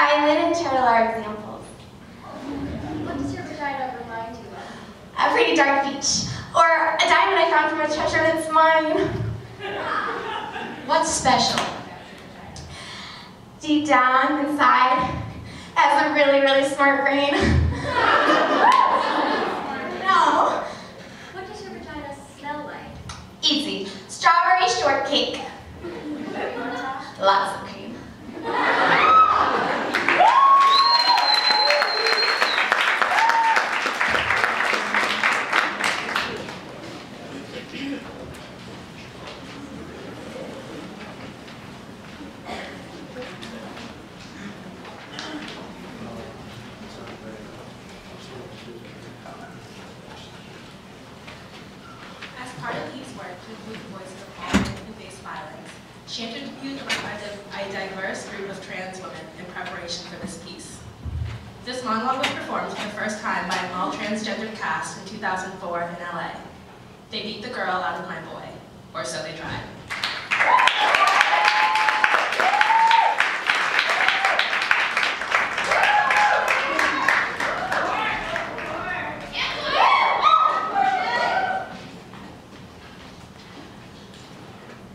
Violet and turtle are examples. What does your vagina remind you of? A pretty dark beach. Or a diamond I found from a treasure and it's mine. What's special? Deep down inside, it has a really, really smart brain. No. What does your vagina smell like? Easy. Strawberry shortcake. Lots of cream. She interviewed a diverse group of trans women in preparation for this piece. This monologue was performed for the first time by an all-transgendered cast in 2004 in LA. They beat the girl out of my boy, or so they tried.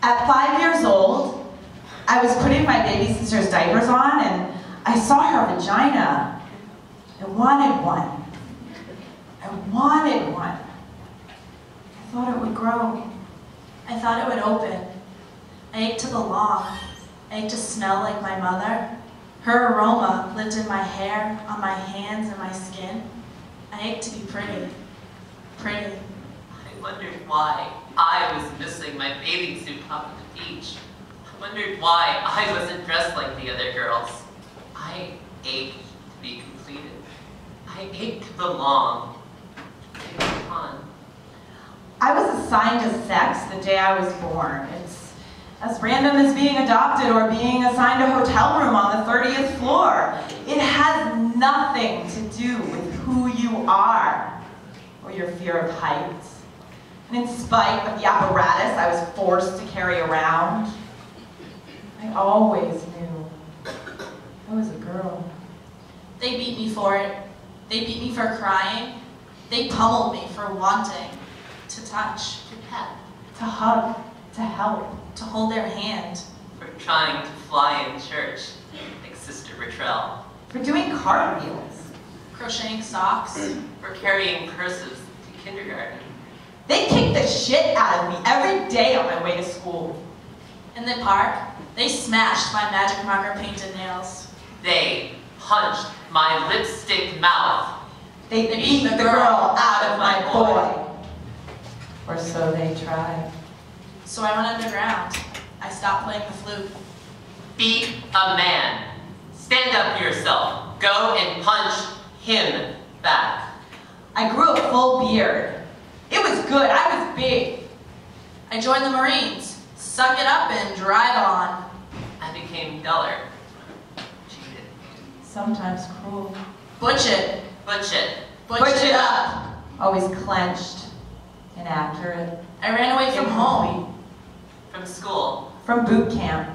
At 5 years old, I was putting my baby sister's diapers on and I saw her vagina. I wanted one. I wanted one. I thought it would grow. I thought it would open. I ached to belong. I ached to smell like my mother. Her aroma lived in my hair, on my hands, and my skin. I ached to be pretty. Pretty. I wondered why I was missing my bathing suit top of the beach. I wondered why I wasn't dressed like the other girls. I ached to be completed. I ached to belong. To be fun. I was assigned to sex the day I was born. It's as random as being adopted or being assigned a hotel room on the 30th floor. It has nothing to do with who you are or your fear of heights. And in spite of the apparatus I was forced to carry around, I always knew I was a girl. They beat me for it. They beat me for crying. They pummeled me for wanting to touch, To pet. To hug, to help. to hold their hand. For trying to fly in church, like Sister Rachel. For doing cartwheels. Crocheting socks. For carrying purses to kindergarten. They kicked the shit out of me every day on my way to school. In the park, they smashed my magic marker painted nails. They punched my lipstick mouth. They beat the girl out of my boy. Or so they tried. So I went underground. I stopped playing the flute. Be a man. Stand up for yourself. Go and punch him back. I grew a full beard. It was good. I was big. I joined the Marines. Suck it up and drive on. I became duller. Cheated. Sometimes cruel. Butch it. Butch it. Butch it up. Always clenched. Inaccurate. I ran away from home. From school. From boot camp.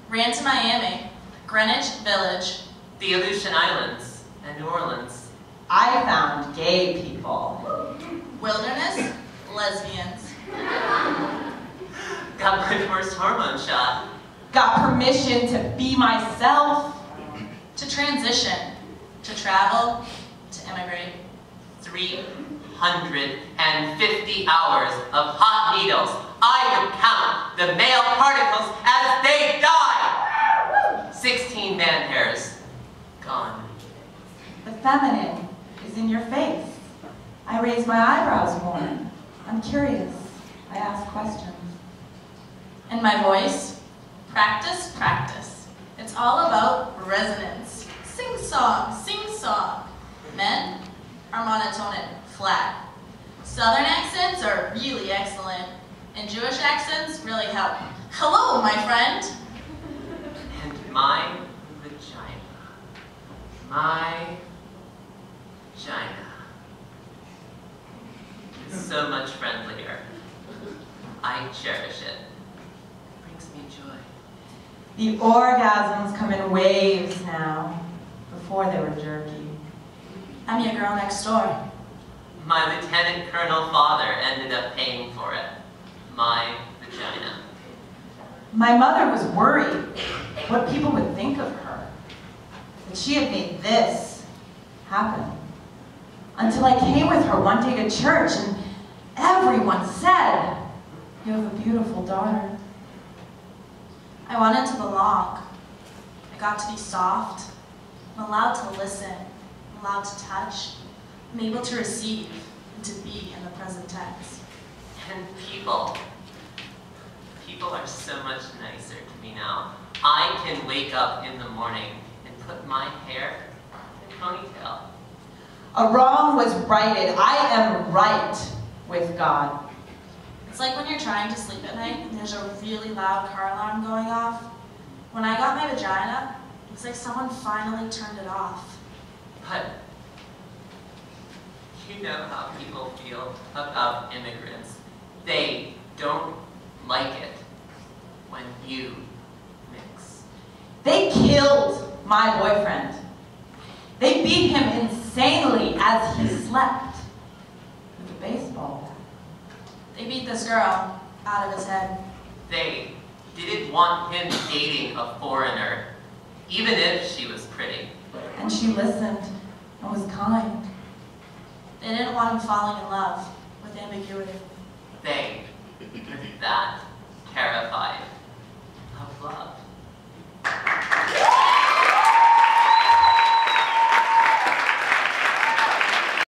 Ran to Miami, Greenwich Village. The Aleutian Islands. And New Orleans. I found gay people. Wilderness, lesbians. Got my first hormone shot. Got permission to be myself. To transition, to travel, to immigrate. 350 hours of hot needles. I would count the male particles as they die. 16 man hairs. Gone. The feminine is in your face. I raise my eyebrows more. I'm curious. I ask questions. And my voice, practice, practice. It's all about resonance. Sing song, sing song. Men are monotone, flat. Southern accents are really excellent. And Jewish accents really help. Hello, my friend. And my vagina. My vagina. Is so much friendlier. I cherish it. It brings me joy. The orgasms come in waves now. before they were jerky. I'm your girl next door. My lieutenant colonel father ended up paying for it. My vagina. My mother was worried what people would think of her, that she had made this happen. Until I came with her one day to church and everyone said, "You have a beautiful daughter." I wanted to belong. I got to be soft. I'm allowed to listen. I'm allowed to touch. I'm able to receive and to be in the present tense. And people are so much nicer to me now. I can wake up in the morning and put my hair in a ponytail. A wrong was righted. I am right with God. It's like when you're trying to sleep at night and there's a really loud car alarm going off. When I got my vagina, it was like someone finally turned it off. But you know how people feel about immigrants. They don't like it when you mix. They killed my boyfriend. They beat him insanely as he slept with a baseball bat. They beat this girl out of his head. They didn't want him dating a foreigner, even if she was pretty. And she listened and was kind. They didn't want him falling in love with ambiguity. They, with that